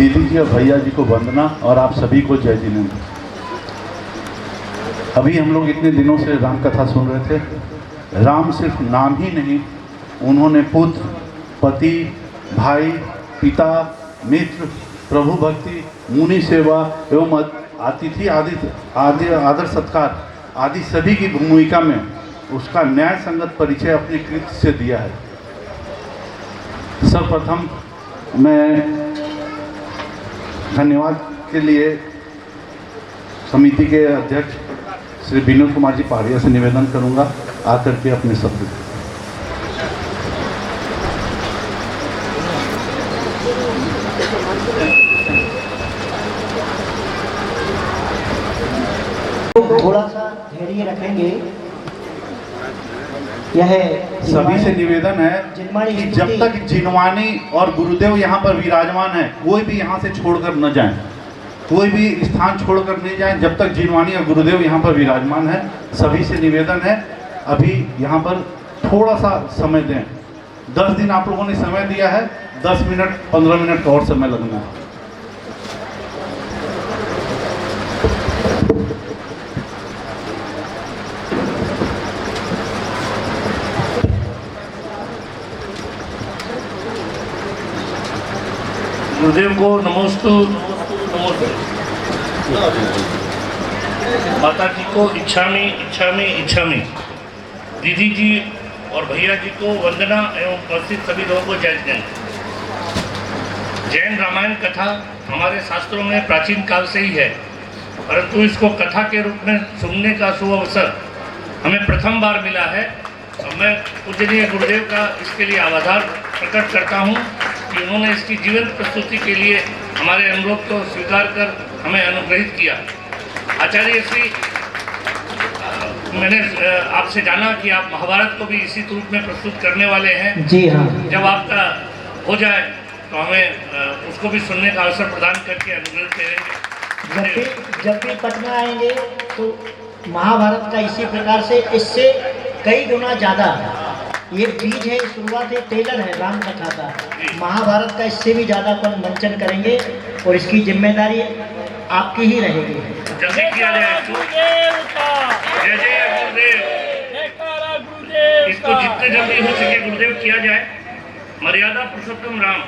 दीदी जी और भैया जी को वंदना और आप सभी को जय जिनेंद्र। अभी हम लोग इतने दिनों से राम कथा सुन रहे थे। राम सिर्फ नाम ही नहीं, उन्होंने पुत्र, पति, भाई, पिता, मित्र, प्रभु भक्ति, मुनि सेवा एवं अतिथि आदर सत्कार आदि सभी की भूमिका में उसका न्याय संगत परिचय अपने कृत्य से दिया है। सर्वप्रथम मैं धन्यवाद के लिए समिति के अध्यक्ष श्री विनोद कुमार जी पहाड़िया से निवेदन करूंगा आकर के अपने शब्द। थोड़ा सा धैर्य रखेंगे। यह सभी से निवेदन है कि जब तक जिनवानी और गुरुदेव यहाँ पर विराजमान है, कोई भी यहाँ से छोड़कर न जाए, कोई भी स्थान छोड़कर नहीं जाए जब तक जिनवानी और गुरुदेव यहाँ पर विराजमान है। सभी से निवेदन है, अभी यहाँ पर थोड़ा सा समय दें। 10 दिन आप लोगों ने समय दिया है, 10 मिनट 15 मिनट का और समय लगना है। गुरुदेव को नमोस्तु। माता जी को इच्छामी। दीदी जी और भैया जी को वंदना एवं उपस्थित सभी लोगों को जय जय। जैन रामायण कथा हमारे शास्त्रों में प्राचीन काल से ही है, परंतु इसको कथा के रूप में सुनने का सुअवसर हमें प्रथम बार मिला है। और मैं पूजनीय गुरुदेव का इसके लिए आभार प्रकट करता हूँ कि उन्होंने इसकी जीवंत प्रस्तुति के लिए हमारे अनुरोध को स्वीकार कर हमें अनुग्रहित किया। आचार्य श्री, मैंने आपसे जाना कि आप महाभारत को भी इसी रूप में प्रस्तुत करने वाले हैं। जी हाँ। जब आपका हो जाए तो हमें उसको भी सुनने का अवसर प्रदान करके अनुग्रहित करेंगे। जब भी पटना आएंगे तो महाभारत का इसी प्रकार से, इससे कई गुना ज़्यादा ये बीज है, शुरुआत है, टेलर है राम कथा का। महाभारत का इससे भी ज़्यादा अपन मंचन करेंगे और इसकी जिम्मेदारी आपकी ही रहेगी। जल्दी किया जाए इसको जितने जल्दी हो सके गुरुदेव किया जाए। मर्यादा पुरुषोत्तम राम,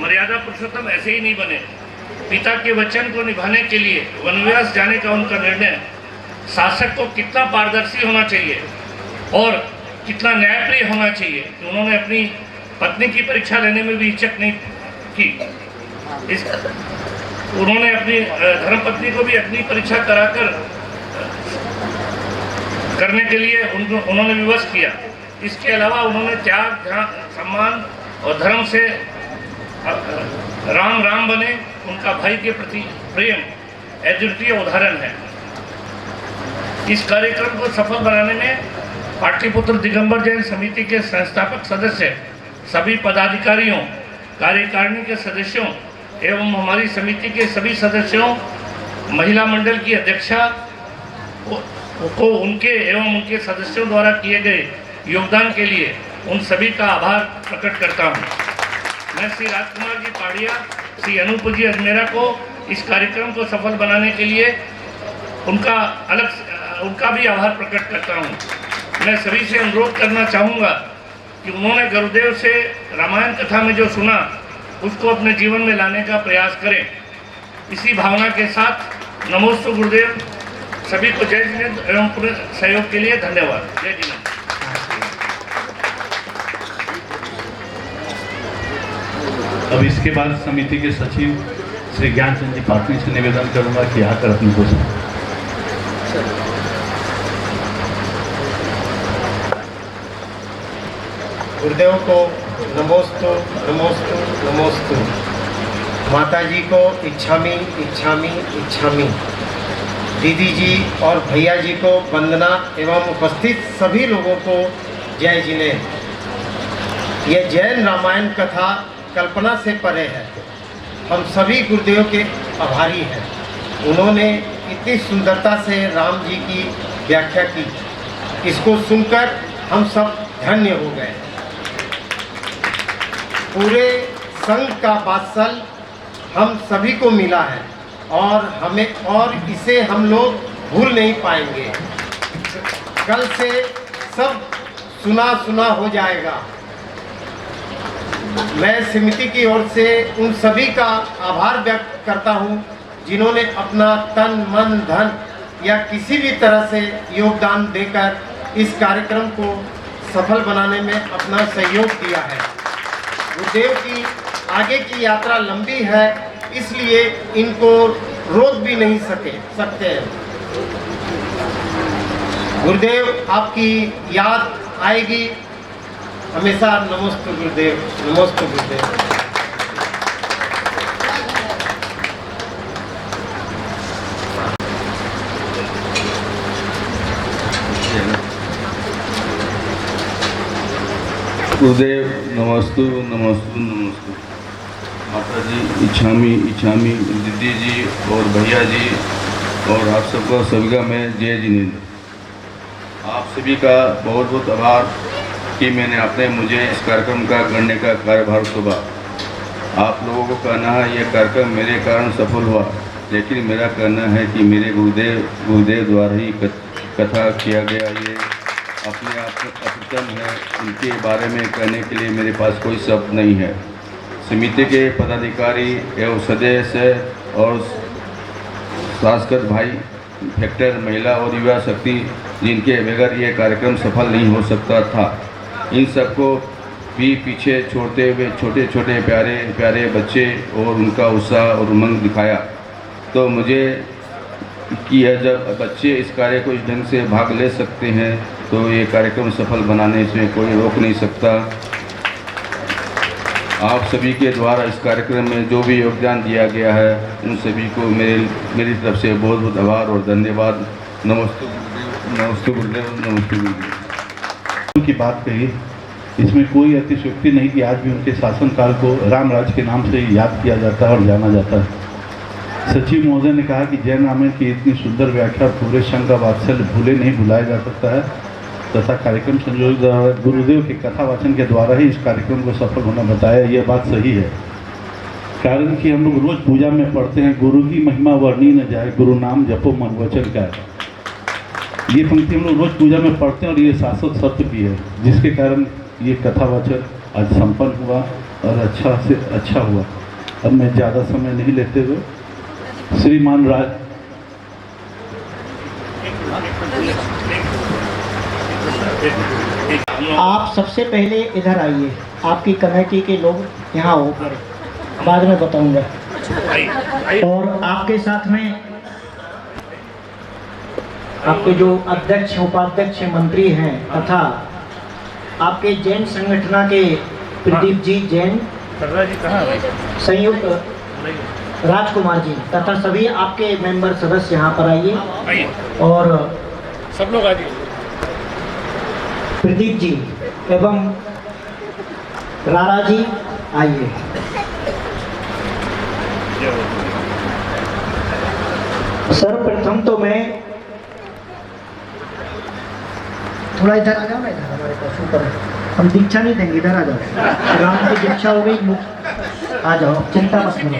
मर्यादा पुरुषोत्तम ऐसे ही नहीं बने। पिता के वचन को निभाने के लिए वनवास जाने का उनका निर्णय, शासक को कितना पारदर्शी होना चाहिए और कितना न्यायप्रिय होना चाहिए कि उन्होंने अपनी पत्नी की परीक्षा लेने में भी हिचक नहीं की। उन्होंने अपनी धर्मपत्नी को भी अपनी परीक्षा कराकर करने के लिए उन्होंने विवश किया। इसके अलावा उन्होंने त्याग, सम्मान और धर्म से राम बने। उनका भाई के प्रति प्रेम अद्वितीय उदाहरण है। इस कार्यक्रम को सफल बनाने में पाटलिपुत्र दिगंबर जैन समिति के संस्थापक सदस्य, सभी पदाधिकारियों, कार्यकारिणी के सदस्यों एवं हमारी समिति के सभी सदस्यों, महिला मंडल की अध्यक्षा को उनके एवं उनके सदस्यों द्वारा किए गए योगदान के लिए उन सभी का आभार प्रकट करता हूँ। मैं श्री राजकुमार जी पहाड़िया, श्री अनूप जी अजमेरा को इस कार्यक्रम को सफल बनाने के लिए उनका भी आभार प्रकट करता हूँ। मैं सभी से अनुरोध करना चाहूँगा कि उन्होंने गुरुदेव से रामायण कथा में जो सुना उसको अपने जीवन में लाने का प्रयास करें। इसी भावना के साथ नमोस्तु गुरुदेव। सभी को जय जिनेंद्र एवं पूरे सहयोग के लिए धन्यवाद। जय जिनेंद्र। अब इसके बाद समिति के सचिव श्री ज्ञानचंद जी पाटनी से निवेदन करूंगा कि आकर अपनी घोषणा। गुरुदेव को नमोस्तु। माता जी को इच्छामी। दीदी जी और भैया जी को वंदना एवं उपस्थित सभी लोगों को जय जिनेंद्र। यह जैन रामायण कथा कल्पना से परे है। हम सभी गुरुदेव के आभारी हैं। उन्होंने इतनी सुंदरता से राम जी की व्याख्या की, इसको सुनकर हम सब धन्य हो गए। पूरे संघ का वात्सल हम सभी को मिला है और इसे हम लोग भूल नहीं पाएंगे। कल से सब सुना सुना हो जाएगा। मैं समिति की ओर से उन सभी का आभार व्यक्त करता हूं जिन्होंने अपना तन मन धन या किसी भी तरह से योगदान देकर इस कार्यक्रम को सफल बनाने में अपना सहयोग दिया है। गुरुदेव की आगे की यात्रा लंबी है, इसलिए इनको रोक भी नहीं सकते हैं। गुरुदेव आपकी याद आएगी हमेशा। नमस्ते गुरुदेव, नमस्ते गुरुदेव। गुरुदेव नमस्तु नमस्तु नमस्तु। माता जी इच्छामी दीदी जी और भैया जी और आप सबका सभी का मैं जय जिनेंद्र। आप सभी का बहुत बहुत आभार कि मैंने आपने मुझे इस कार्यक्रम का करने का कार्यभार सौंपा। आप लोगों को कहना है यह कार्यक्रम मेरे कारण सफल हुआ, लेकिन मेरा कहना है कि मेरे गुरुदेव द्वारा ही कथा किया गया ये अपने आप में अप्रतिम है। इनके बारे में कहने के लिए मेरे पास कोई शब्द नहीं है। समिति के पदाधिकारी एवं सदस्य और सांसद भाई, फैक्टर, महिला और युवा शक्ति जिनके बगैर ये कार्यक्रम सफल नहीं हो सकता था, इन सबको भी पीछे छोड़ते हुए छोटे छोटे प्यारे प्यारे बच्चे और उनका उत्साह और उमंग दिखाया। तो मुझे कि यह जब बच्चे इस कार्य को इस ढंग से भाग ले सकते हैं तो ये कार्यक्रम सफल बनाने से कोई रोक नहीं सकता। आप सभी के द्वारा इस कार्यक्रम में जो भी योगदान दिया गया है उन सभी को मेरी तरफ से बहुत बहुत आभार और धन्यवाद। नमस्ते गुरुदेव, नमस्ते गुरुदेव। की बात कही, इसमें कोई अतिशयोक्ति नहीं कि आज भी उनके शासनकाल को रामराज के नाम से याद किया जाता है और जाना जाता है। सचिव महोदय ने कहा कि जैन रामायण की इतनी सुंदर व्याख्या पूरे संघ का वात्सल्य भूले नहीं भुलाया जा सकता है तथा कार्यक्रम संयोजक गुरुदेव के कथा वाचन के द्वारा ही इस कार्यक्रम को सफल होना बताया। यह बात सही है, कारण कि हम लोग रोज पूजा में पढ़ते हैं, गुरु की महिमा वर्णी न जाए, गुरु नाम जपो मन वचन का। ये पंक्ति हम लोग रोज पूजा में पढ़ते हैं और ये शाश्वत सत्य भी है, जिसके कारण ये कथा वाचन आज संपन्न हुआ और अच्छा से अच्छा हुआ। अब मैं ज़्यादा समय नहीं लेते हुए श्रीमान राज आप सबसे पहले इधर आइए, आपकी कमेटी के लोग यहाँ हो कर बाद में बताऊंगा। और आपके साथ में आपके जो अध्यक्ष उपाध्यक्ष मंत्री हैं तथा आपके जैन संगठन के प्रदीप जी जैन, संयुक्त राजकुमार जी तथा सभी आपके मेंबर सदस्य यहाँ पर आइए और सब लोग आइए। प्रदीप जी एवं राणा जी आइए। सर्वप्रथम तो मैं थोड़ा इधर आ जाओ ना, इधर हमारे पास ऊपर हम दीक्षा नहीं देंगे, इधर आ जाओ। राम की दीक्षा हो गई, आ जाओ, चिंता मत करो।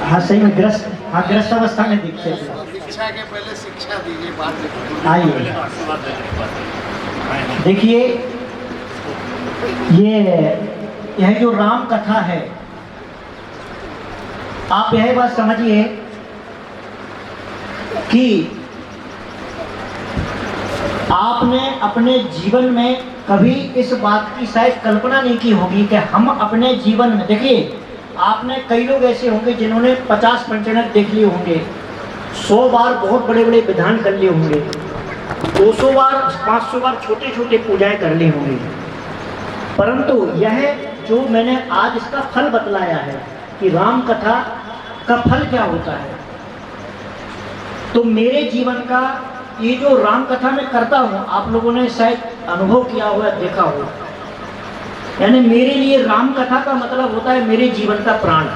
हाँ सही में ग्रस्त अवस्था में दीक्षा के पहले शिक्षा दीजिए, बाद में आइए। देखिए यह जो राम कथा है, आप यह बात समझिए कि आपने अपने जीवन में कभी इस बात की शायद कल्पना नहीं की होगी कि हम अपने जीवन में, देखिए आपने कई लोग ऐसे होंगे जिन्होंने 50 पंचायत देख लिए होंगे, 100 बार बहुत बड़े बड़े विधान कर लिए होंगे, 200 बार 500 बार छोटे छोटे पूजाएं कर ली होंगी, परंतु यह जो मैंने आज इसका फल बतलाया है कि राम कथा का फल क्या होता है, तो मेरे जीवन का ये जो राम कथा मैं करता हूँ आप लोगों ने शायद अनुभव किया हो या देखा हो, यानी मेरे लिए राम कथा का मतलब होता है मेरे जीवन का प्राण।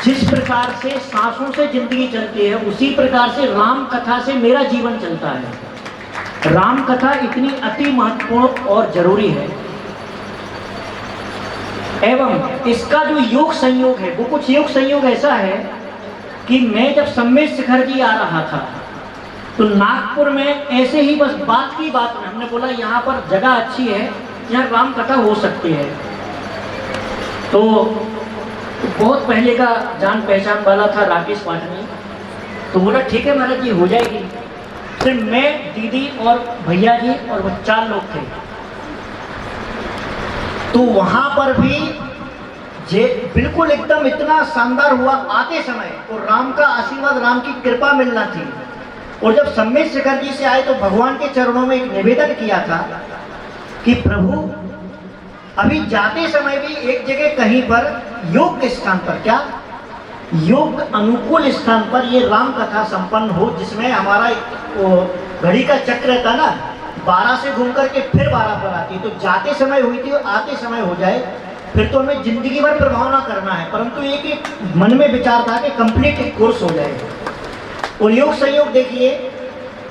जिस प्रकार से सांसों से जिंदगी चलती है उसी प्रकार से राम कथा से मेरा जीवन चलता है। राम कथा इतनी अति महत्वपूर्ण और जरूरी है एवं इसका जो योग संयोग है वो कुछ योग संयोग ऐसा है कि मैं जब सम्मेद शिखर जी आ रहा था तो नागपुर में ऐसे ही बस बात की बात में हमने बोला यहाँ पर जगह अच्छी है, यहाँ राम कथा हो सकती है। तो बहुत पहले का जान पहचान वाला था राकेश पाटनी, तो बोला ठीक है महाराज जी हो जाएगी। फिर मैं, दीदी और भैया जी और वो 4 लोग थे। तो वहाँ पर भी जे बिल्कुल एकदम इतना शानदार हुआ आते समय, और राम का आशीर्वाद, राम की कृपा मिलना थी। और जब सम्मेद शिखर जी से आए तो भगवान के चरणों में एक निवेदन किया था कि प्रभु अभी जाते समय भी एक जगह कहीं पर योग के स्थान पर, क्या योग अनुकूल स्थान पर ये राम कथा संपन्न हो, जिसमें हमारा घड़ी का चक्र रहता ना 12 से घूम करके फिर 12 पर आती है। तो जाते समय हुई थी और आते समय हो जाए, फिर तो हमें जिंदगी भर प्रभाव ना करना है, परंतु एक मन में विचार था कि कंप्लीट एक कोर्स हो जाए। और योग संयोग देखिए,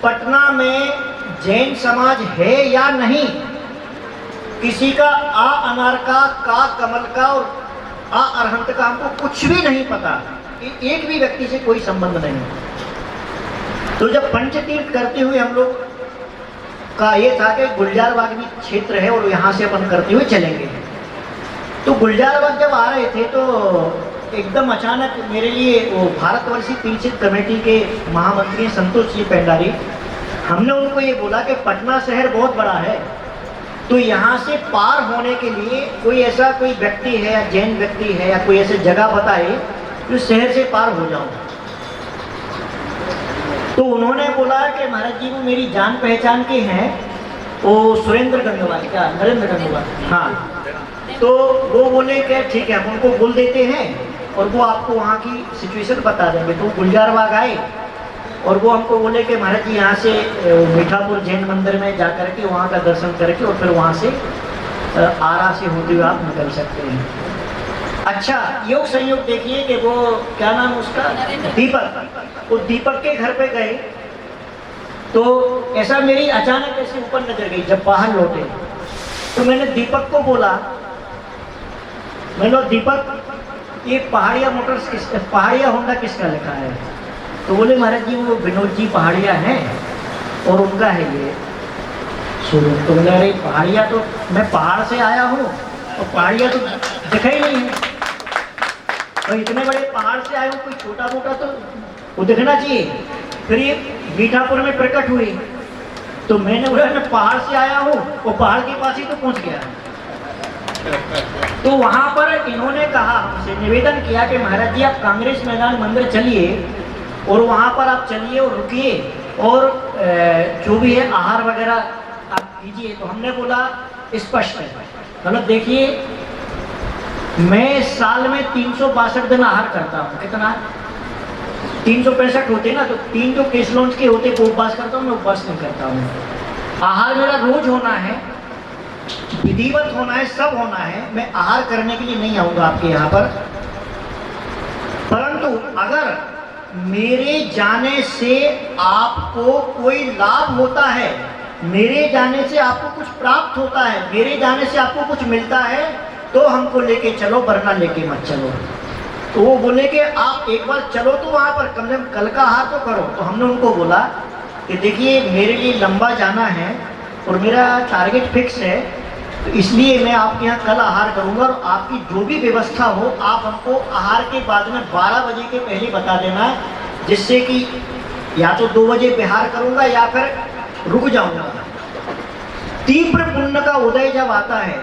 पटना में जैन समाज है या नहीं, किसी का आ अनार का कमल का और आ अरहंत का हमको कुछ भी नहीं पता, एक भी व्यक्ति से कोई संबंध नहीं। तो जब पंचतीर्थ करते हुए हम लोग का ये था कि गुलजार बाग भी क्षेत्र है और यहाँ से अपन करते हुए चलेंगे। तो गुलजार बाग जब आ रहे थे तो एकदम अचानक मेरे लिए वो भारतवर्षीय तीर्थ कमेटी के महामंत्री संतोष जी पेंडारी, हमने उनको ये बोला कि पटना शहर बहुत बड़ा है, तो यहाँ से पार होने के लिए कोई ऐसा कोई व्यक्ति है या जैन व्यक्ति है या कोई ऐसी जगह बताए जो शहर से पार हो जाऊँ। तो उन्होंने बोला कि महाराज जी वो मेरी जान पहचान के हैं, वो सुरेंद्र गंगवार, क्या नरेंद्र गंगवार, हाँ। तो वो बोले कि ठीक है हम उनको बोल देते हैं और वो आपको वहाँ की सिचुएशन बता देंगे। तो गुलजार बाग आए और वो हमको बोले कि महाराज जी यहाँ से मीठापुर जैन मंदिर में जा करके वहाँ का दर्शन करके और फिर वहाँ से आरा से होते हुए आप निकल सकते हैं। अच्छा, योग संयोग देखिए कि वो क्या नाम उसका, दीपक, वो दीपक के घर पे गए तो ऐसा मेरी अचानक ऐसे ऊपर नजर गई। जब बाहर लौटे तो मैंने दीपक को बोला, मैंने दीपक ये पहाड़िया मोटर्स किस, पहाड़िया होंडा किसका लिखा है? तो बोले महाराज जी वो विनोद जी पहाड़िया हैं और उनका है ये शुरू। तो बोले अरे पहाड़िया तो मैं पहाड़ से आया हूँ और पहाड़िया तो दिखा ही नहीं है, और इतने बड़े पहाड़ से आए हूँ, कोई छोटा मोटा तो वो दिखना चाहिए। फिर ये मीठापुर में प्रकट हुई तो मैंने बोला मैं पहाड़ से आया हूँ, वो पहाड़ के पास ही तो पहुँच गया। तो वहाँ पर इन्होंने कहा, हमसे निवेदन किया कि महाराज जी आप कांग्रेस मैदान मंदिर चलिए और वहाँ पर आप चलिए और रुकिए और जो भी है आहार वगैरह आप कीजिए। तो हमने बोला स्पष्ट है, मतलब देखिए मैं साल में 362 दिन आहार करता हूँ। कितना? 365 होते ना, तो 3 जो केस लॉन्च के होते वो उपवास करता हूँ, मैं उपवास नहीं करता हूँ। आहार मेरा रोज होना है, विधिवत होना है, सब होना है। मैं आहार करने के लिए नहीं आऊँगा आपके यहाँ पर, परंतु अगर मेरे जाने से आपको कोई लाभ होता है, मेरे जाने से आपको कुछ प्राप्त होता है, मेरे जाने से आपको कुछ मिलता है तो हमको लेके चलो, वरना लेके मत चलो। तो वो बोले कि आप एक बार चलो तो वहाँ पर कम से कम कल का आहार तो करो। तो हमने उनको बोला कि देखिए मेरे लिए लंबा जाना है और मेरा टारगेट फिक्स है, तो इसलिए मैं आपके यहाँ कल आहार करूँगा और आपकी जो भी व्यवस्था हो आप हमको आहार के बाद में 12 बजे के पहले बता देना, जिससे कि या तो 2 बजे विहार करूँगा या फिर रुक जाऊँगा। तीव्र पुण्य का उदय जब आता है,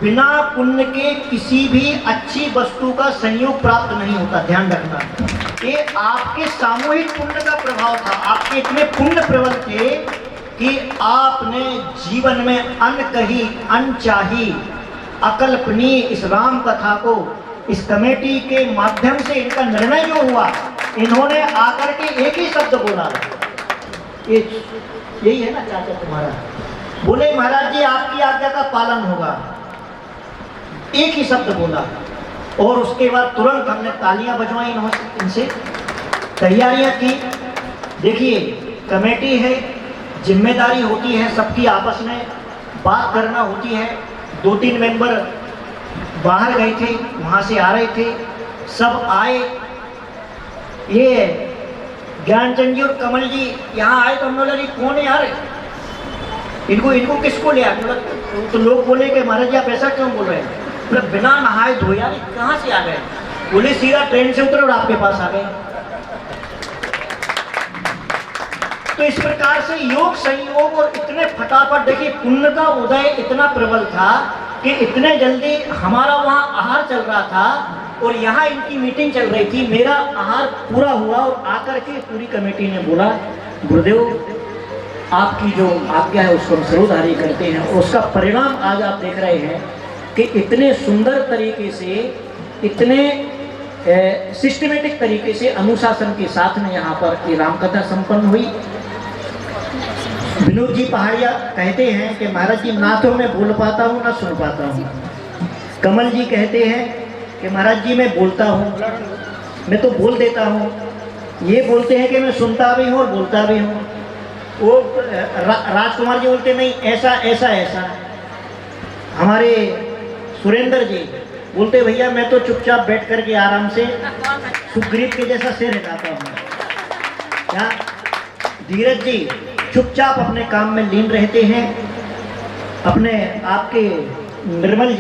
बिना पुण्य के किसी भी अच्छी वस्तु का संयोग प्राप्त नहीं होता, ध्यान रखना। ये आपके सामूहिक पुण्य का प्रभाव था, आपके इतने पुण्य प्रबल थे कि आपने जीवन में अनकही अनचाही अकल्पनीय इस राम कथा को, इस कमेटी के माध्यम से इनका निर्णय जो हुआ, इन्होंने आकर के एक ही शब्द बोला, यही है ना चाचा तुम्हारा, बोले महाराज जी आपकी आज्ञा का पालन होगा, एक ही शब्द बोला। और उसके बाद तुरंत हमने तालियां बजवाई इनसे, तैयारियां की। देखिए कमेटी है, जिम्मेदारी होती है सबकी, आपस में बात करना होती है। 2-3 मेंबर बाहर गए थे, वहाँ से आ रहे थे, सब आए। ये ज्ञानचंद जी और कमल जी यहाँ आए तो हम बोला, कौन है यार, इनको किसको ले आए? तो लोग बोले कि महाराज जी आप ऐसा क्यों बोल रहे हैं? बोले बिना नहाए धोए यार कहाँ से आ गए? बोले सीधा ट्रेन से उतरे और आपके पास आ गए। तो इस प्रकार से योग संयोग और इतने फटाफट, देखिए पुण्य का उदय इतना प्रबल था कि इतने जल्दी हमारा वहाँ आहार चल रहा था और यहाँ इनकी मीटिंग चल रही थी। मेरा आहार पूरा हुआ और आकर के पूरी कमेटी ने बोला, गुरुदेव आपकी जो आज्ञा है उसको हम सर्वधारी करते हैं। और उसका परिणाम आज आप देख रहे हैं कि इतने सुंदर तरीके से, इतने सिस्टमेटिक तरीके से अनुशासन के साथ में यहाँ पर ये रामकथा संपन्न हुई। विनोद जी पहाड़िया कहते हैं कि महाराज जी ना तो मैं बोल पाता हूँ ना सुन पाता हूँ। कमल जी कहते हैं कि महाराज जी मैं बोलता हूँ, मैं तो बोल देता हूँ। ये बोलते हैं कि मैं सुनता भी हूँ और बोलता भी हूँ। वो राजकुमार जी बोलते नहीं ऐसा ऐसा ऐसा। हमारे सुरेंद्र जी बोलते भैया मैं तो चुपचाप बैठ करके आराम से सुग्रीव के जैसा सिर हिलाता हूँ। क्या धीरज जी चुपचाप अपने काम में लीन रहते हैं। अपने आपके निर्मल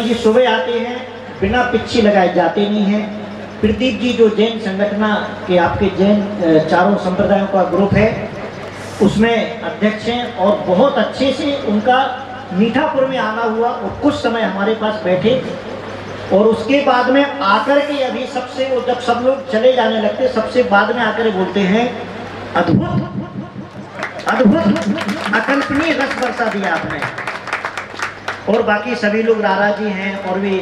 जी सुबह आते हैं, बिना पिच्छी लगाए जाते नहीं हैं। प्रदीप जी जो जैन संगठन के आपके जैन चारों संप्रदायों का ग्रुप है उसमें अध्यक्ष हैं और बहुत अच्छे से उनका मीठापुर में आना हुआ और कुछ समय हमारे पास बैठे। और उसके बाद में आकर के अभी सबसे, वो जब सब लोग चले जाने लगते सबसे बाद में आकर बोलते हैं अद्भुत अकल्पनीय रस बरसा दिया आपने। और बाकी सभी लोग रारा जी हैं और भी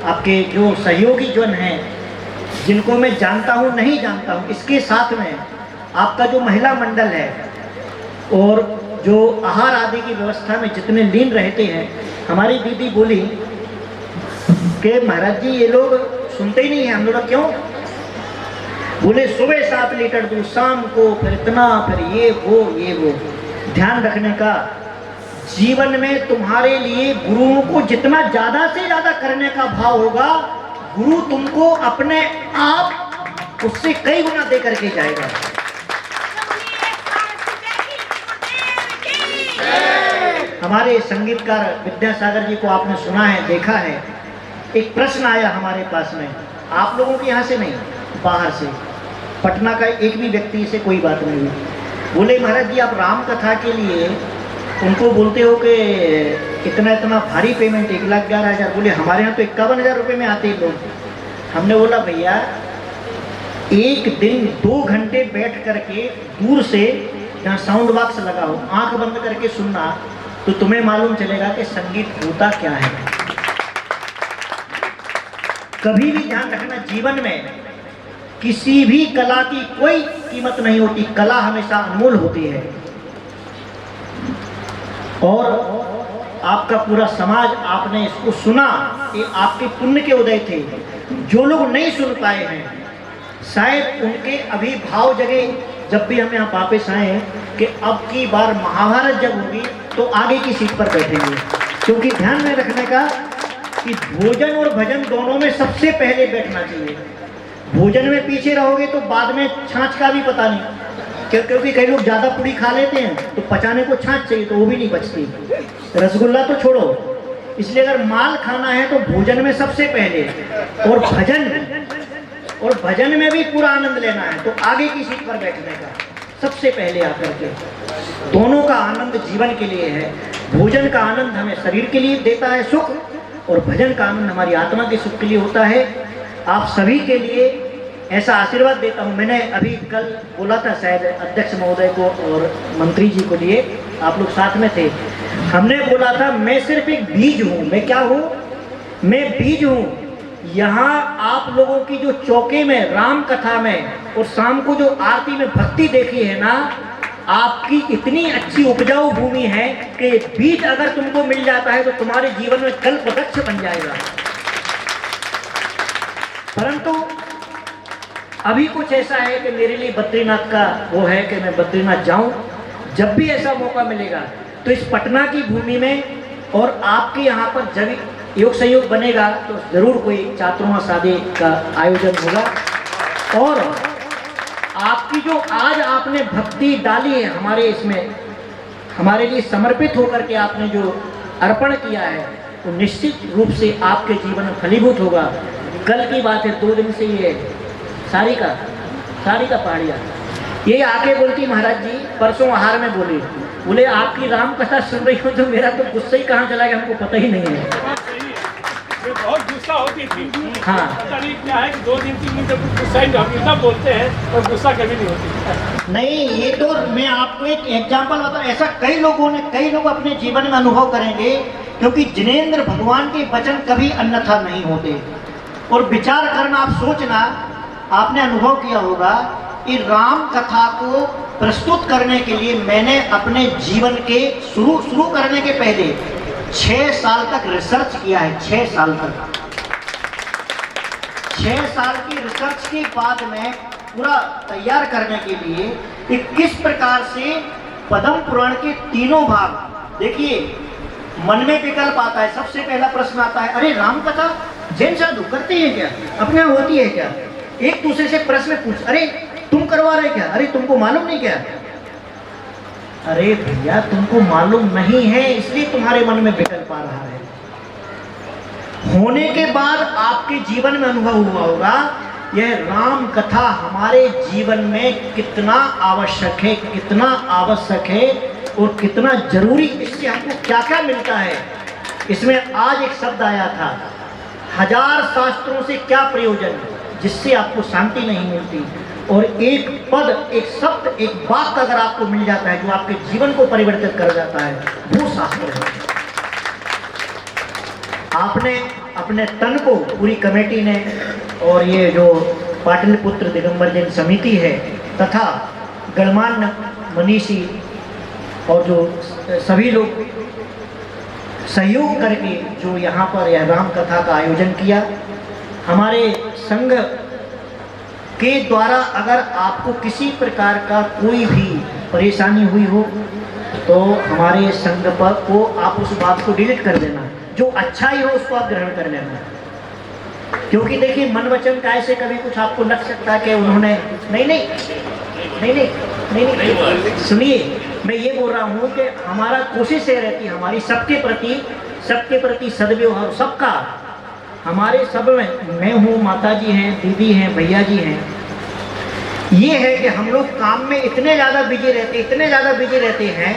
आपके जो सहयोगी जन हैं जिनको मैं जानता हूँ नहीं जानता हूँ, इसके साथ में आपका जो महिला मंडल है और जो आहार आदि की व्यवस्था में जितने लीन रहते हैं। हमारी दीदी बोली कि महाराज जी ये लोग सुनते ही नहीं हैं। हम लोग क्यों? बोले सुबह 7 लीटर दूध, शाम को फिर इतना, फिर ये वो। ध्यान रखने का, जीवन में तुम्हारे लिए गुरुओं को जितना ज़्यादा से ज़्यादा करने का भाव होगा, गुरु तुमको अपने आप उससे कई गुना दे करके जाएगा। हमारे संगीतकार विद्यासागर जी को आपने सुना है, देखा है। एक प्रश्न आया हमारे पास में, आप लोगों के यहाँ से नहीं, बाहर से, पटना का एक भी व्यक्ति से कोई बात नहीं हुई। बोले महाराज जी आप राम कथा के लिए उनको बोलते हो कि इतना भारी पेमेंट 1,11,000। बोले हमारे यहाँ तो 51,000 रुपये में आते हैं लोग। हमने बोला भैया एक दिन 2 घंटे बैठ करके दूर से जहाँ साउंड बॉक्स लगा हो आंख बंद करके सुनना तो तुम्हें मालूम चलेगा कि संगीत होता क्या है। कभी भी ध्यान रखना, जीवन में किसी भी कला की कोई कीमत नहीं होती, कला हमेशा अनमोल होती है। और आपका पूरा समाज, आपने इसको सुना, ये आपके पुण्य के उदय थे। जो लोग नहीं सुन पाए हैं शायद उनके अभी भाव जगे जब भी हम यहाँ वापस आए हैं कि अब की बार महाभारत जब होगी तो आगे की सीट पर बैठेंगे। क्योंकि ध्यान में रखने का कि भोजन और भजन दोनों में सबसे पहले बैठना चाहिए। भोजन में पीछे रहोगे तो बाद में छाछ का भी पता नहीं, क्योंकि कई लोग ज़्यादा पूरी खा लेते हैं तो पचाने को छाछ चाहिए तो वो भी नहीं बचती। रसगुल्ला तो छोड़ो, इसलिए अगर माल खाना है तो भोजन में सबसे पहले, और भजन में भी पूरा आनंद लेना है तो आगे की सीट पर बैठने का सबसे पहले आकर के। दोनों का आनंद जीवन के लिए है। भोजन का आनंद हमें शरीर के लिए देता है सुख, और भजन का आनंद हमारी आत्मा के सुख के लिए होता है। आप सभी के लिए ऐसा आशीर्वाद देता हूँ। मैंने अभी कल बोला था शायद अध्यक्ष महोदय को और मंत्री जी को लिए, आप लोग साथ में थे। हमने बोला था मैं सिर्फ एक बीज हूँ। मैं क्या हूँ? मैं बीज हूँ। यहाँ आप लोगों की जो चौके में राम कथा में और शाम को जो आरती में भक्ति देखी है ना, आपकी इतनी अच्छी उपजाऊ भूमि है कि बीज अगर तुमको मिल जाता है तो तुम्हारे जीवन में कल्प वृक्ष बन जाएगा। परंतु अभी कुछ ऐसा है कि मेरे लिए बद्रीनाथ का वो है कि मैं बद्रीनाथ जाऊं। जब भी ऐसा मौका मिलेगा तो इस पटना की भूमि में और आपके यहाँ पर जब योग संयोग बनेगा तो ज़रूर कोई चातुर्मा शादी का आयोजन होगा। और आपकी जो आज आपने भक्ति डाली है हमारे इसमें, हमारे लिए समर्पित होकर के आपने जो अर्पण किया है, तो निश्चित रूप से आपके जीवन में फलीभूत होगा। कल की बात है, 2 दिन से ये सारिका पहाड़िया ये आके बोलती, महाराज जी परसों आहार में बोले आपकी राम कथा सुन रही हूँ तो मेरा तो गुस्सा ही कहाँ चला गया हमको पता ही नहीं है। बहुत गुस्सा होती थी। हाँ, पता नहीं क्या है कि 2 दिन 3 दिन तक गुस्सा ही हम इतना बोलते हैं और गुस्सा कभी नहीं होती। नहीं, ये तो मैं आपको एक एग्जाम्पल बताऊं, ऐसा कई लोग अपने जीवन में अनुभव करेंगे, क्योंकि जिनेंद्र भगवान के वचन कभी अन्यथा नहीं होते। और विचार करना, आप सोचना, आपने अनुभव किया होगा कि राम कथा को प्रस्तुत करने के लिए मैंने अपने जीवन के शुरू करने के पहले 6 साल तक रिसर्च किया है। 6 साल तक, 6 साल की रिसर्च के बाद में पूरा तैयार करने के लिए कि किस प्रकार से पद्म पुराण के तीनों भाग, देखिए मन में विकल्प आता है। सबसे पहला प्रश्न आता है, अरे राम कथा जैन साधु करते हैं क्या, अपने यहाँ होती है क्या? एक दूसरे से प्रश्न पूछ, अरे तुम करवा रहे क्या, अरे तुमको मालूम नहीं क्या? अरे भैया तुमको मालूम नहीं है इसलिए तुम्हारे मन में विकल्प आ रहा है। होने के बाद आपके जीवन में अनुभव हुआ होगा यह राम कथा हमारे जीवन में कितना आवश्यक है, कितना आवश्यक है और कितना जरूरी, इससे हमको क्या क्या मिलता है। इसमें आज एक शब्द आया था, 1000 शास्त्रों से क्या प्रयोजन जिससे आपको शांति नहीं मिलती, और एक पद, एक शब्द, एक वाक्य अगर आपको मिल जाता है जो आपके जीवन को परिवर्तित कर जाता है, वो शास्त्र है। आपने अपने तन को, पूरी कमेटी ने और ये जो पाटलिपुत्र दिगंबर जैन समिति है तथा गणमान्य मनीषी और जो सभी लोग सहयोग करके जो यहाँ पर यह राम कथा का आयोजन किया, हमारे संघ के द्वारा अगर आपको किसी प्रकार का कोई भी परेशानी हुई हो तो हमारे संघ पर को आप उस बात को डिलीट कर देना, जो अच्छा ही हो उसको आप ग्रहण कर लेना। क्योंकि देखिए मन वचन काय से कभी कुछ आपको लग सकता है कि उन्होंने नहीं, सुनिए मैं ये बोल रहा हूँ कि हमारा कोशिश ये रहती है, हमारी सबके प्रति सद्व्यवहार, सबका, हमारे सब में, मैं हूँ, माता जी हैं, दीदी हैं, भैया जी हैं, ये है कि हम लोग काम में इतने ज़्यादा बिजी रहते हैं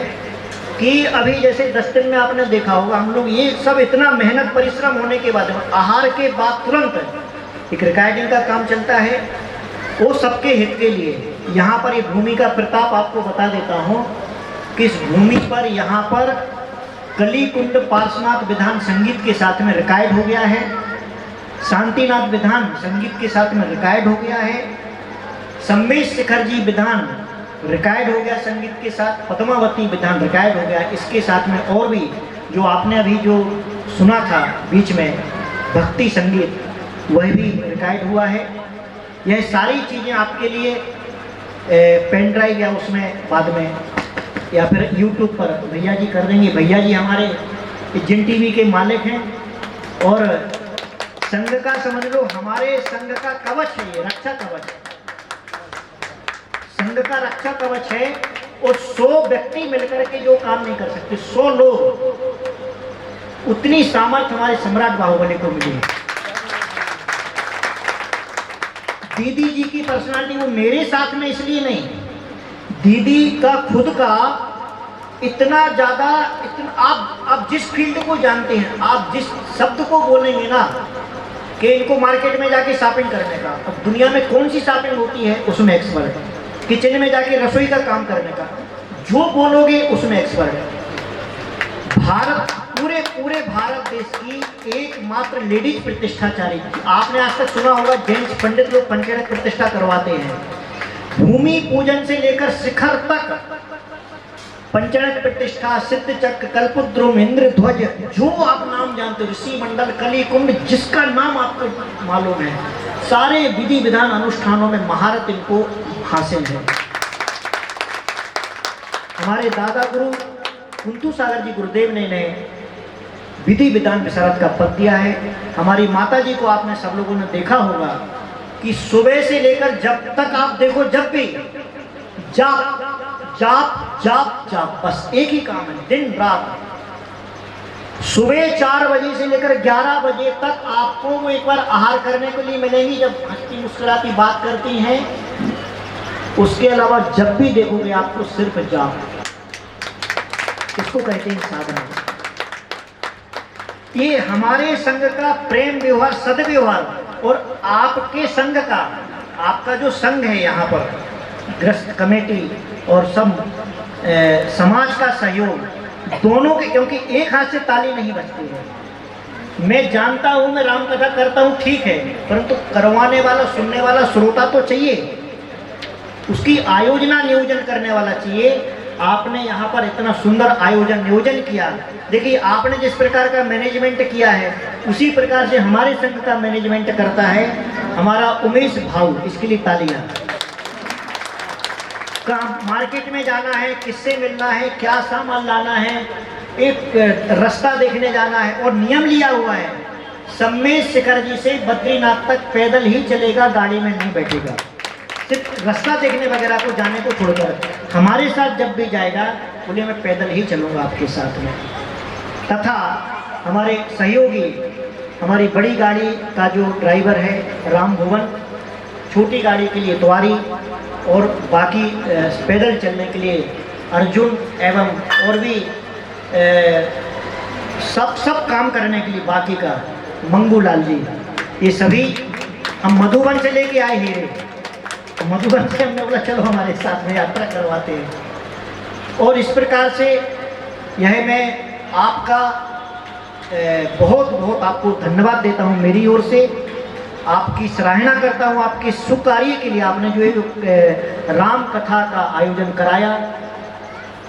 कि अभी जैसे 10 दिन में आपने देखा होगा हम लोग ये सब इतना मेहनत परिश्रम होने के बाद, आहार के बाद तुरंत एक रिकॉर्डिंग का काम चलता है, वो सबके हित के लिए। यहाँ पर ये भूमि का प्रताप आपको बता देता हूँ कि इस भूमि पर यहाँ पर कलीकुंड पार्श्वनाथ विधान संगीत के साथ में रिकॉर्ड हो गया है, शांतिनाथ विधान संगीत के साथ में रिकॉर्ड हो गया है, सम्मेश शिखर जी विधान रिकॉर्ड हो गया संगीत के साथ, पद्मावती विधान रिकॉर्ड हो गया, इसके साथ में और भी जो आपने अभी जो सुना था बीच में भक्ति संगीत, वह भी रिकॉर्ड हुआ है। यह सारी चीज़ें आपके लिए पेन ड्राइव या उसमें बाद में या फिर यूट्यूब पर भैया जी कर देंगे। भैया जी हमारे जिन टीवी के मालिक हैं और संघ का समझ लो, हमारे संघ का कवच है, ये रक्षा कवच है, संघ का रक्षा कवच है। और 100 व्यक्ति मिलकर के जो काम नहीं कर सकते, 100 लोग, उतनी सामर्थ्य हमारे सम्राट बाहुबली को मिली है। दीदी जी की पर्सनालिटी वो मेरे साथ में इसलिए नहीं, दीदी का खुद का इतना ज़्यादा, आप जिस फील्ड को जानते हैं, आप जिस शब्द को बोलेंगे ना कि इनको मार्केट में जाके शॉपिंग करने का, अब दुनिया में कौन सी शॉपिंग होती है उसमें एक्सपर्ट है, किचन में जाके रसोई का काम करने का, जो बोलोगे उसमें एक्सपर्ट है। भारत, पूरे भारत देश की एकमात्र लेडीज प्रतिष्ठाचारी, आपने आज तक सुना होगा जेंट्स पंडित लोग पंचायत प्रतिष्ठा करवाते हैं, भूमि पूजन से लेकर शिखर तक पंचायत प्रतिष्ठा, सिद्ध चक्र, कल्पद्रुम, इंद्र ध्वज, जो आप नाम जानते हो, ऋषि मंडल, कलिकुंड, जिसका नाम आपको मालूम है, सारे विधि विधान अनुष्ठानों में महारत इनको हासिल है। हमारे दादा गुरु कुंतु सागर जी गुरुदेव ने विधि विधान विशारद का पद दिया है। हमारी माता जी को आपने सब लोगों ने देखा होगा कि सुबह से लेकर जब तक आप देखो, जब भी जाप जाप जाप जाप, बस एक ही काम है दिन रात। सुबह 4 बजे से लेकर 11 बजे तक आपको वो एक बार आहार करने के लिए मिलेंगी, जब हंसती मुस्कुराती बात करती हैं। उसके अलावा जब भी देखोगे आपको सिर्फ जाप, इसको कहते हैं साधना। ये हमारे संघ का प्रेम व्यवहार, सदव्यवहार और आपके संघ का, आपका जो संघ है यहाँ पर ग्रस्त कमेटी और सब समाज का सहयोग दोनों के, क्योंकि एक हाथ से ताली नहीं बजती है। मैं जानता हूँ, मैं राम कथा करता हूँ, ठीक है, परंतु करवाने वाला, सुनने वाला श्रोता तो चाहिए, उसकी आयोजना नियोजन करने वाला चाहिए। आपने यहाँ पर इतना सुंदर आयोजन नियोजन किया। देखिए, आपने जिस प्रकार का मैनेजमेंट किया है उसी प्रकार से हमारे संघ का मैनेजमेंट करता है हमारा उमेश भाऊ, इसके लिए तालियां। मार्केट में जाना है, किससे मिलना है, क्या सामान लाना है, एक रास्ता देखने जाना है और नियम लिया हुआ है, सम्मेश शिखर जी से बद्रीनाथ तक पैदल ही चलेगा, गाड़ी में नहीं बैठेगा। सिर्फ रास्ता देखने वगैरह को जाने को छोड़कर हमारे साथ जब भी जाएगा बोले मैं पैदल ही चलूँगा आपके साथ में। तथा हमारे सहयोगी, हमारी बड़ी गाड़ी का जो ड्राइवर है राम भुवन, छोटी गाड़ी के लिए द्वारी और बाकी पैदल चलने के लिए अर्जुन एवं और भी सब काम करने के लिए बाकी का मंगूलाल जी, ये सभी हम मधुबन से लेके आए हीरे, तो मधुबन से हमने बोला चलो हमारे साथ में यात्रा करवाते हैं। और इस प्रकार से यह मैं आपका बहुत बहुत आपको धन्यवाद देता हूँ, मेरी ओर से आपकी सराहना करता हूँ आपके सुकार्य के लिए। आपने जो है राम कथा का आयोजन कराया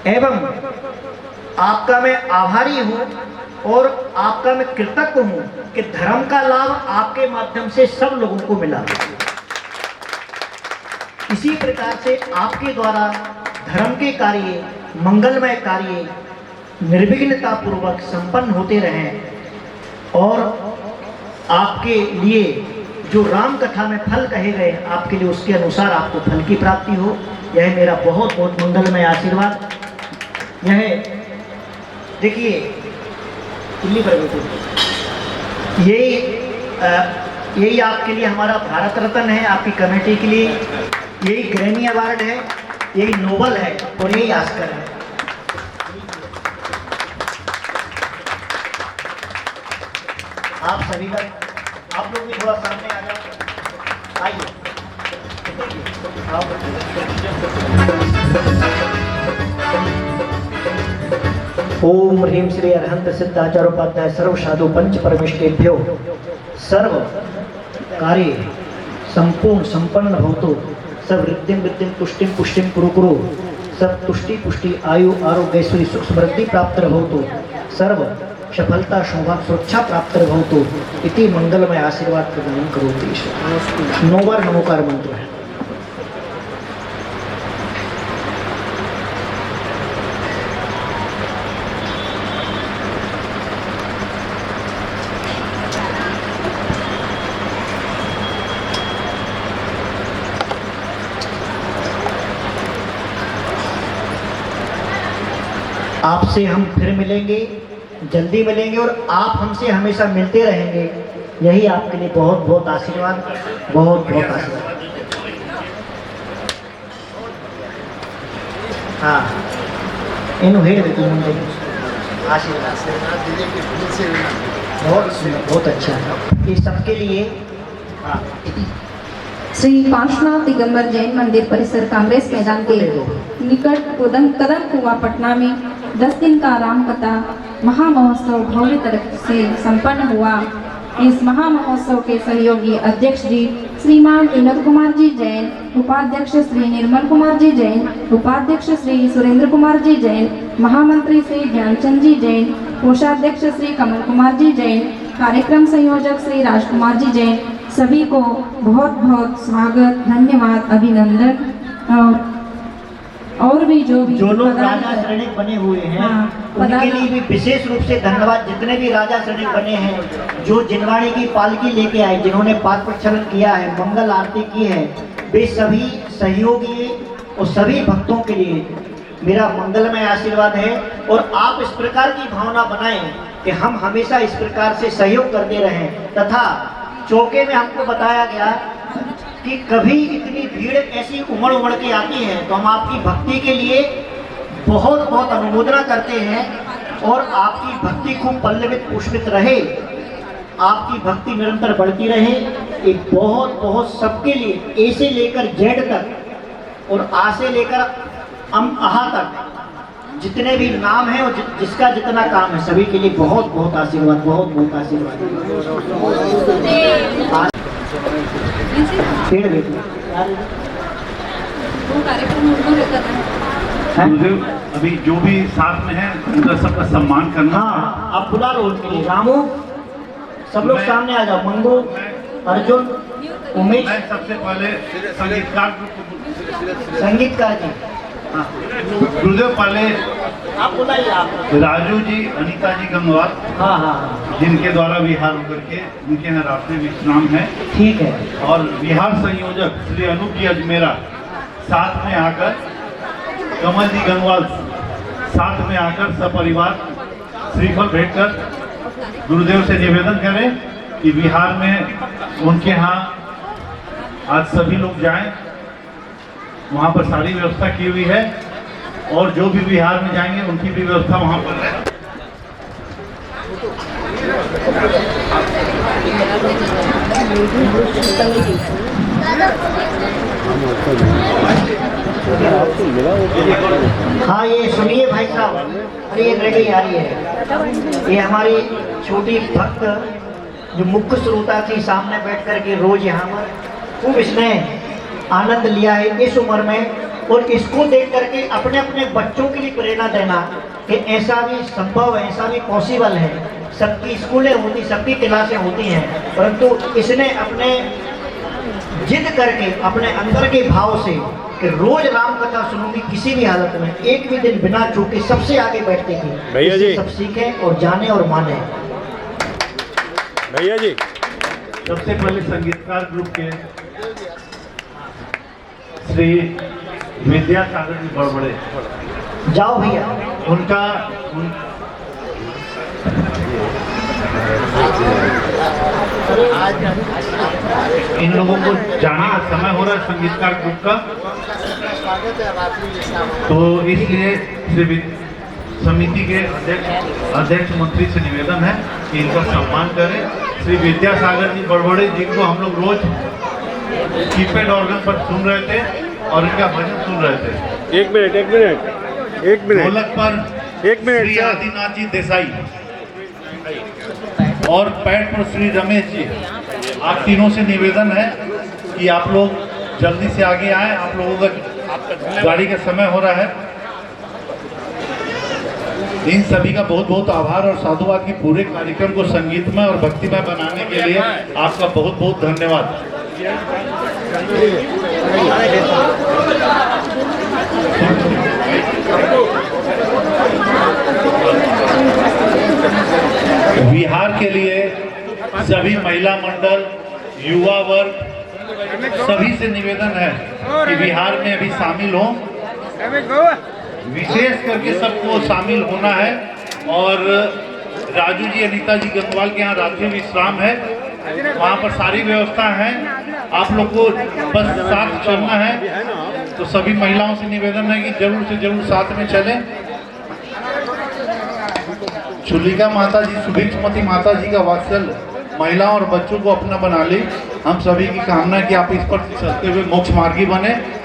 एवं आपका मैं आभारी हूँ और आपका मैं कृतज्ञ हूँ कि धर्म का लाभ आपके माध्यम से सब लोगों को मिला। इसी प्रकार से आपके द्वारा धर्म के कार्य, मंगलमय कार्य निर्विघ्नता पूर्वक संपन्न होते रहें और आपके लिए जो राम कथा में फल कहे गए आपके लिए उसके अनुसार आपको फल की प्राप्ति हो। यह मेरा बहुत बहुत मंगलमय आशीर्वाद। यह देखिए दिल्ली पर यही आपके लिए हमारा भारत रत्न है, आपकी कमेटी के लिए यही ग्रैमी अवार्ड है, यही नोबल है और यही ऑस्कर है। आप सभी का, आप लोग भी थोड़ा सामने आ जाओ, आइए। ओम ह्रीं श्री अरहंत सिद्धाचार्योपाध्याय सर्व साधु पंच परमेष्ठेभ्यो सर्व कार्य संपूर्ण संपन्न भवतु, सब रिद्धिं विद्धिं पुष्टिं पुष्टिं कुरु कुरु, सब तुष्टि पुष्टि आयु आरोग्य ऐश्वर्य सुख समृद्धि प्राप्त भवतु, सर्व सफलता शोभा सुरक्षा प्राप्त भवतु इति मंगलमय आशीर्वाद प्रदान करोति। 9 बार नमोकार मंत्र है। आपसे हम फिर मिलेंगे, जल्दी मिलेंगे और आप हमसे हमेशा मिलते रहेंगे। यही आपके लिए बहुत बहुत आशीर्वाद, बहुत बहुत आशीर्वाद। हाँ, इन्हों हेड आशीर्वाद बहुत सुंदर, बहुत अच्छा है। ये सबके लिए हाँ। श्री पार्श्वनाथ दिगंबर जैन मंदिर परिसर कांग्रेस मैदान के निकट कदम कुआ पटना में 10 दिन का राम कथा महामहोत्सव भव्य तरह से संपन्न हुआ। इस महामहोत्सव के सहयोगी अध्यक्ष जी श्रीमान विनोद कुमार जी जैन, उपाध्यक्ष श्री निर्मल कुमार जी जैन, उपाध्यक्ष श्री सुरेंद्र कुमार जी जैन, महामंत्री श्री ज्ञानचंद जी जैन, कोषाध्यक्ष श्री कमल कुमार जी जैन, कार्यक्रम संयोजक श्री राजकुमार जी जैन, सभी को बहुत बहुत स्वागत, धन्यवाद, अभिनंदन। और और भी जो लोग पदार्थ- राजा श्रेणिक बने हुए हैं हाँ, उनके पदार्थ- लिए भी विशेष रूप से धन्यवाद। जितने भी राजा श्रेणिक बने हैं, जो जिनवाणी की पालकी लेके आए, जिन्होंने पाद प्रक्षालन किया है, मंगल आरती की है, वे सभी सहयोगी और सभी भक्तों के लिए मेरा मंगलमय आशीर्वाद है। और आप इस प्रकार की भावना बनाएं कि हम हमेशा इस प्रकार से सहयोग करते रहें। तथा चौके में हमको बताया गया कि कभी इतनी भीड़ ऐसी उमड़ उमड़ के आती है, तो हम आपकी भक्ति के लिए बहुत बहुत अनुमोदना करते हैं। और आपकी भक्ति खूब पल्लवित पुष्पित रहे, आपकी भक्ति निरंतर बढ़ती रहे। एक बहुत बहुत सबके लिए, ए से लेकर जेड तक और आ से लेकर आहा तक जितने भी नाम हैं और जिसका जितना काम है, सभी के लिए बहुत बहुत आशीर्वाद, बहुत बहुत आशीर्वाद। पेड़ देखो वो कार्यक्रम उनको लेकर है। गुरुदेव अभी जो भी साथ में है उनका सबका सम्मान करना। हाँ, आप बुला लो उनके लिए। रामू, सब लोग सामने आ जाओ। मंगू, अर्जुन, उमेश, मैं सबसे पहले संगीतकार को संगीतकार जी। हाँ, गुरुदेव पहले आप बुलाइए आप। राजू जी, अनीता जी गंगवार, हाँ हाँ हाँ, जिनके द्वारा विहार होकर के उनके यहाँ रात्रि विश्राम है। ठीक है। और विहार संयोजक श्री अनूप जी अजमेरा साथ में आकर, कमल जी गंगवाल साथ में आकर सपरिवार श्रीफल भेंट कर गुरुदेव से निवेदन करें कि बिहार में उनके यहाँ आज सभी लोग जाएं। वहाँ पर सारी व्यवस्था की हुई है और जो भी बिहार में जाएंगे उनकी भी व्यवस्था वहाँ पर है। हाँ, ये सुनिए भाई साहब, अरे ये रेडी आ रही है। ये हमारी छोटी भक्त जो मुख्य श्रोता थी, सामने बैठ कर के रोज यहाँ पर खूब इसने आनंद लिया है इस उम्र में। और इसको देख करके अपने अपने बच्चों के लिए प्रेरणा देना कि ऐसा भी संभव है, ऐसा भी पॉसिबल है। सबकी स्कूलें होती, सबकी क्लासें होती हैं, परंतु इसने अपने जिद करके, अपने अंदर के भाव से कि रोज राम कथा सुनूंगी किसी भी हालत में, एक भी दिन बिना चूके सबसे आगे बैठती थी। भैया जी, सब सीखें और जाने और माने। भैया जी, सबसे पहले संगीतकार ग्रुप के श्री विद्यासागर जी बड़बड़े, जाओ भैया। उनका इन लोगों को जाने का समय हो रहा है संगीतकार ग्रुप का, तो इसलिए श्री समिति के अध्यक्ष मंत्री से निवेदन है कि इनका सम्मान करें। श्री विद्यासागर जी बड़बड़े, जिनको हम लोग रोज कीपैड ऑर्गन पर सुन रहे थे और इनका भजन सुन रहे थे। एक मिनट ढोलक पर एक मिनट श्री सर। आदिनाथ जी देसाई और पैड पर श्री रमेश जी। आप तीनों से निवेदन है कि आप लोग जल्दी से आगे आए, आप लोगों का गाड़ी का समय हो रहा है। इन सभी का बहुत बहुत आभार और साधुवाद की पूरे कार्यक्रम को संगीतमय और भक्तिमय बनाने के लिए आपका बहुत बहुत धन्यवाद। बिहार के लिए सभी महिला मंडल, युवा वर्ग, सभी से निवेदन है कि बिहार में अभी शामिल हो, विशेष करके सबको शामिल होना है। और राजू जी, अनीता जी गंगवाल के यहाँ रात्रि विश्राम है, वहाँ पर सारी व्यवस्था है। आप लोग को बस साथ चलना है, तो सभी महिलाओं से निवेदन है कि जरूर से जरूर साथ में चलें। चुलिका माता जी, सुभिक्षमती माता जी का वात्सल्य महिलाओं और बच्चों को अपना बना ली। हम सभी की कामना है कि आप इस पर चलते हुए मोक्ष मार्गी बने।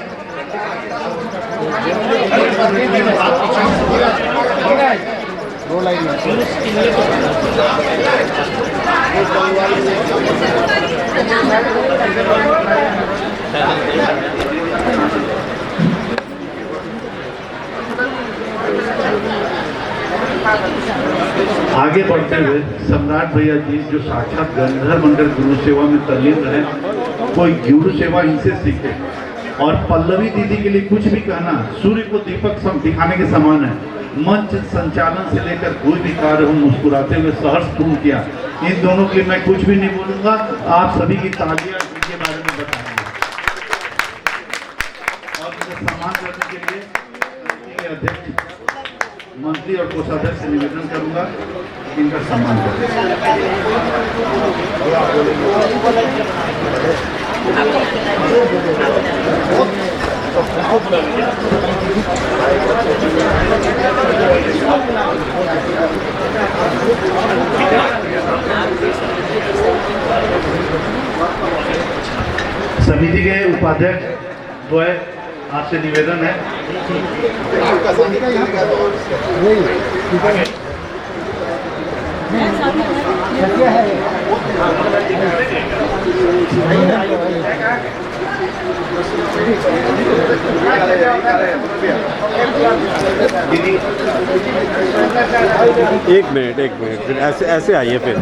आगे बढ़ते हुए सम्राट भैया जी, जो साक्षात गंधर्व मंडल गुरु सेवा में तल्लीन है, कोई गुरु सेवा इनसे सीखे। और पल्लवी दीदी के लिए कुछ भी कहना सूर्य को दीपक दिखाने के समान है। मंच संचालन से लेकर कोई भी कार्य हम मुस्कुराते हुए सहर्ष पूर्ण किया। इन दोनों के लिए मैं कुछ भी नहीं बोलूँगा, आप सभी की तालियां इनके बारे में बताएंगे। और मुझे सम्मान करने के लिए अध्यक्ष, मंत्री और कोषाध्यक्ष से निवेदन करूंगा इनका सम्मान समिति के उपाध्यक्ष द्वय आपसे निवेदन है। एक मिनट फिर ऐसे आइए फिर।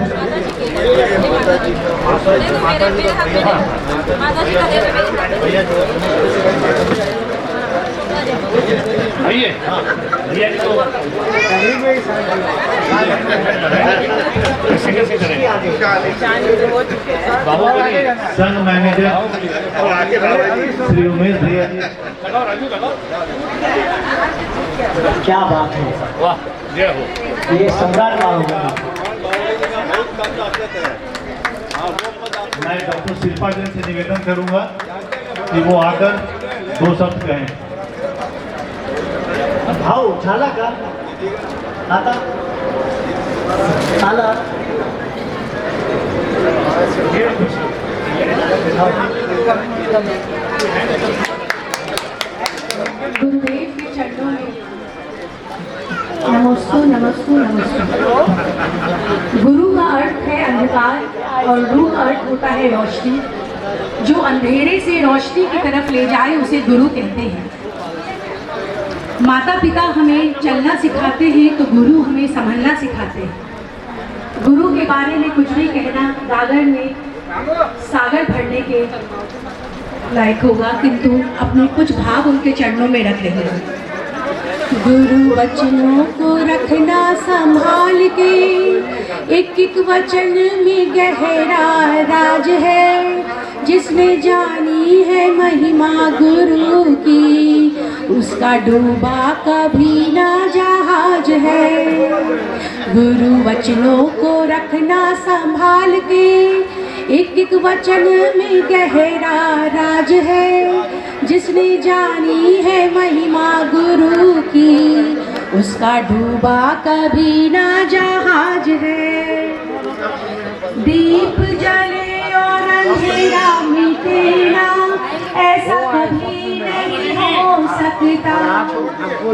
आइए कैसे करेंगे? संघ मैनेजर श्री उमेश भैया जी। क्या बात है, वाह, जय हो। ये सम्राट का होगा। मैं डॉक्टर शिल्पा जैन से निवेदन करूंगा कि वो आकर 2 शब्द कहें। भाऊ झाला का आता झाला। गुरुदेव के चरणों में नमोस्तु नमोस्तु नमोस्तु। गुरु का अर्थ है अंधकार और रूह का अर्थ होता है रोशनी। जो अंधेरे से रोशनी की तरफ ले जाए उसे गुरु कहते हैं। माता पिता हमें चलना सिखाते हैं तो गुरु हमें संभलना सिखाते हैं। गुरु के बारे में कुछ भी कहना गागर में सागर भरने के लायक होगा, किंतु अपने कुछ भाव उनके चरणों में रख रहे हैं। गुरु वचनों को रखना संभाल के, एक एक वचन में गहरा राज है। जिसने जानी है महिमा गुरु की, उसका डूबा कभी ना जहाज है। गुरु वचनों को रखना संभाल के, एक एक वचन में गहरा राज है। जिसने जानी है महिमा गुरु की, उसका डूबा कभी ना जहाज है। दीप जले और अंधेरा मिटे ना, ऐसा कभी नहीं हो सकता।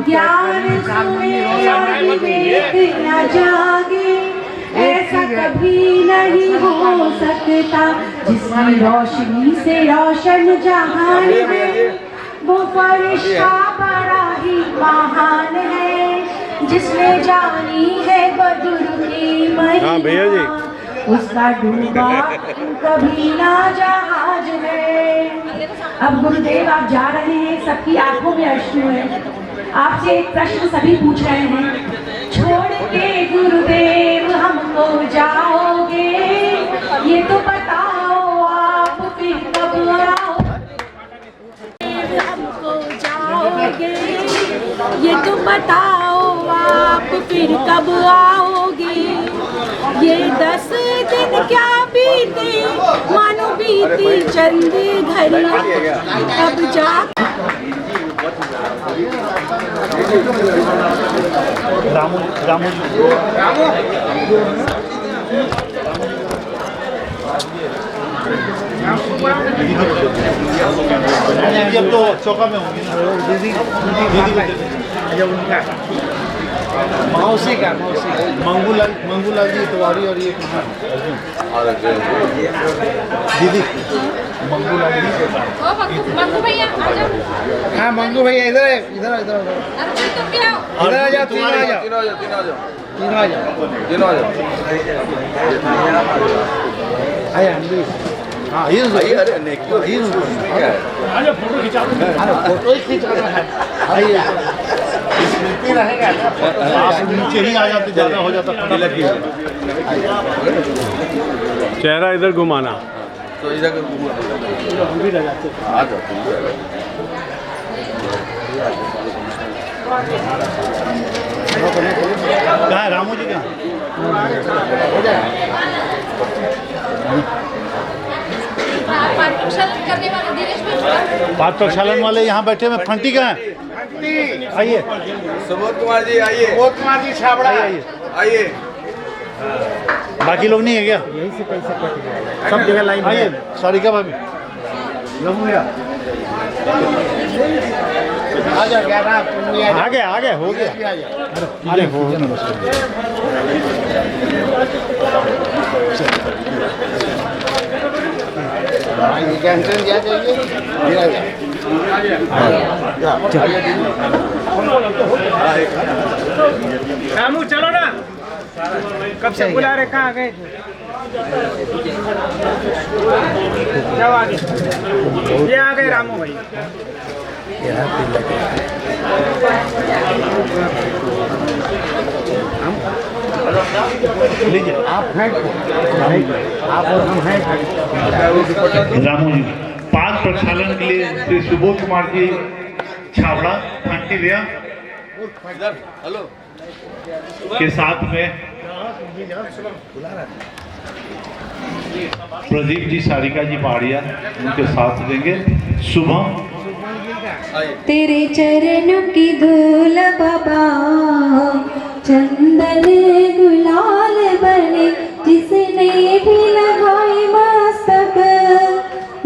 ज्ञान सुने और विवेक न जागे, ऐसा कभी नहीं हो सकता। जिसकी रोशनी से रोशन जहान है, वो फरिश्ता बड़ा ही महान है। जिसने जानी है गुरु की महिमा, उसका डूबा कभी ना जहाज है। अब गुरुदेव आप जा रहे हैं, सबकी आंखों में अश्रु है। आपसे एक प्रश्न सभी पूछ रहे हैं, छोड़ के गुरुदेव हमको जाओगे, ये तो बताओ आप फिर कब आओगे। हमको जाओगे, ये तो बताओ आप फिर कब आओगे। ये 10 दिन क्या बीते, मानो बीती चंद घड़ियां। अब जा अब तो चौका में होंगी ना दीदी। उनका मौसी का मंगूलाल जी तिवारी और ये दीदी मंगूलाल जी। हाँ मंगू भैया इधर इधर इधर आ जाओ, तीनों आ जाओ। आया हम भी आइए, अरे नेक्स्ट तो आइए, क्या है? अरे फोटो खिंचा आप नीचे ही आ जाते, ज़्यादा हो जाता तिलक की चेहरा इधर घुमाना। तो इधर कर आ जाओ। कहाँ है रामू जी का? पाठ प्रक्षालन वाले यहाँ बैठे हुए, फंटी कहाँ है? आइए, सुबोध कुमार जी आइए, सुबोध कुमार जी छाबड़ा आइए। आइए। बाकी लोग नहीं है क्या? सब जगह लाइन आइए, सारिका भाभी आ गए हो गया। अरे हो गया ना बस। रामू चलो ना, कब से बुला रहे, कहाँ गए थे? जाओ आगे, ये आ गए रामू भाई। लीजिए आप हैं, आप और हम हैं। रामू जी पाठ प्रक्षालन के लिए श्री सुबोध कुमार जी छाबड़ा फंटी लिया हेलो के साथ में प्रदीप जी, सारिका जी पहाड़िया उनके साथ देंगे। शुभम तेरे चरणों की धूल बाबा, चंदन गुलाल बने, जिसने भी लगाई मस्तक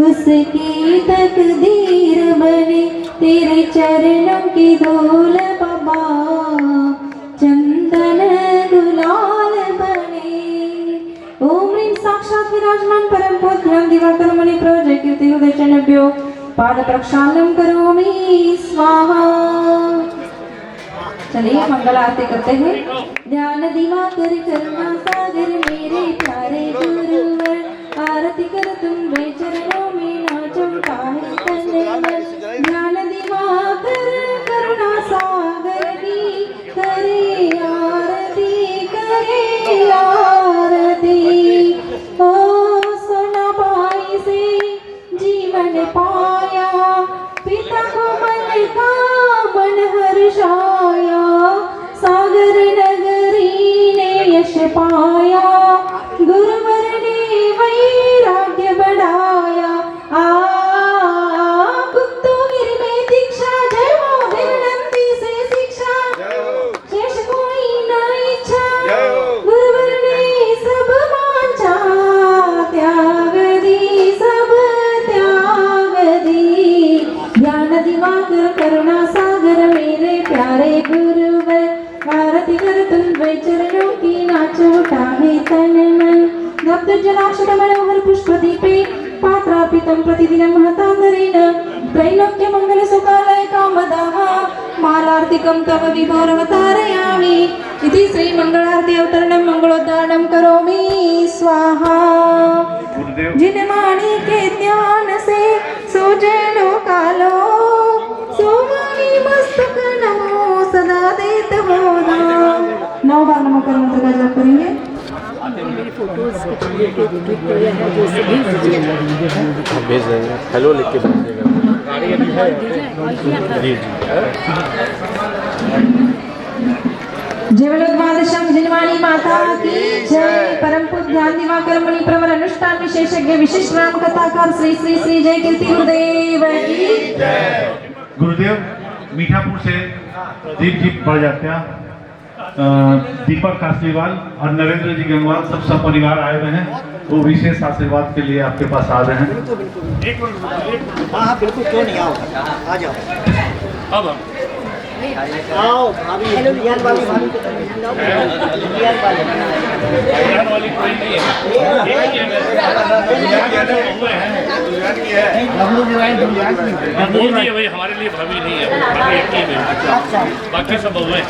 उसकी तकदीर बने। तेरे चरणों की धूल बाबा, चंदन गुलाल बने। ओम ह्रीं साक्षात् विराजमान परम पुरुष ज्ञान दिवाकर मुनि प्रजय कीर्ति हृदय चरणभ्यो पाद प्रक्षालन करोमि स्वाहा। चलिए मंगल आरती करते हैं। ध्यान दिवाकर करुणा सागर मेरे प्यारे गुरुवर, आरती कर तुम वे चरणों में नाचो काहे तन मन। ध्यान दिवाकर करुणा सागर की करे आरती, करे आरती। ओ सोना बाई से जीवन पाया, पिता को मन का मन हर्षाया, सागर नगरी ने यश पाया, गुरुवर ने वैराग्य बढ़ाया। गुप्तगिरी में दीक्षा, जय हो नंदी से शिक्षा, शेष कोई न इच्छा, गुरुवर ने सब वांछा त्याग दी, सब त्याग दी। ध्यान दिवाकर करुणा सागर मेरे प्यारे गुरुवर, आरती कर तुम वे चरणों की नाचो उठाहे तन मन। नब्द जलाक्षत मनोहर पुष्प दीपे पात्रार्पितं प्रतिदिनं महतांतरेण, त्रैलोक्य मंगल सुखालय कामदाः मालार्तिकं तव विभोरवतारयामि। इति श्री मंगलारती अवतरणं मंगलोद्धारणं करोमि स्वाहा। जिन माणी के ध्यान से सूझे लोकालो, सोमानी मस्तक नमो सदा देत हो धाम। 9 बार नमो कर मंत्र का जाप करेंगे। भेज देंगे, हेलो लिख के भेज देगा। जीवनोद्वादशम जिनवाणी माता की जय। परम पूज्य ध्यान दिवाकर मुनि प्रवर अनुष्ठान विशेषज्ञ विशिष्ट राम कथाकार श्री श्री श्री जय कीर्ति गुरुदेव की जय। गुरुदेव मीठापुर से दीप जी बढ़ जाते हैं। दीपक कासलीवाल और नरेंद्र जी गंगवाल सब परिवार आए हुए हैं, वो विशेष आशीर्वाद के लिए आपके पास आ रहे हैं। हाँ बिल्कुल, क्यों नहीं, आओ आ जाओ। अब हम आओ भाभी, लियान वाली भाभी को लियान वाली ध्यान वाली कोई नहीं है, बोल दिए भाई, हमारे लिए भाभी नहीं है, भाभी एक ही है, बाकी सब बहु है।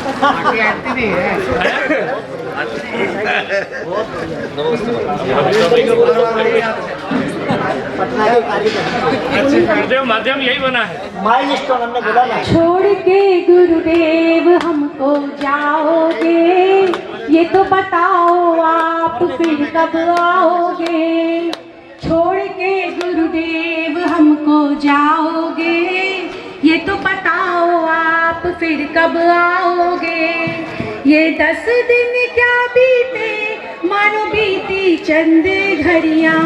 पटना के कारीगर गुरुदेव माध्यम यही बना है। माइल स्टोन हमने बोला ना। छोड़ के गुरुदेव हमको जाओगे, ये तो बताओ आप फिर कब आओगे। छोड़ के गुरुदेव हमको जाओगे, ये तो बताओ आप फिर कब आओगे। ये 10 दिन क्या बीते मानो बीती चंद घड़ियाँ,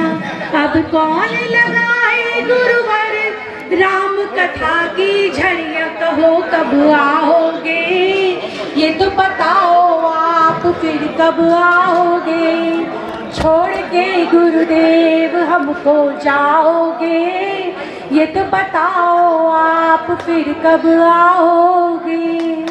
अब कौन लगाए गुरुवर राम कथा की झड़ियाँ। कहो कब आओगे, ये तो बताओ आप फिर कब आओगे। छोड़ के गुरुदेव हमको जाओगे, ये तो बताओ आप फिर कब आओगे।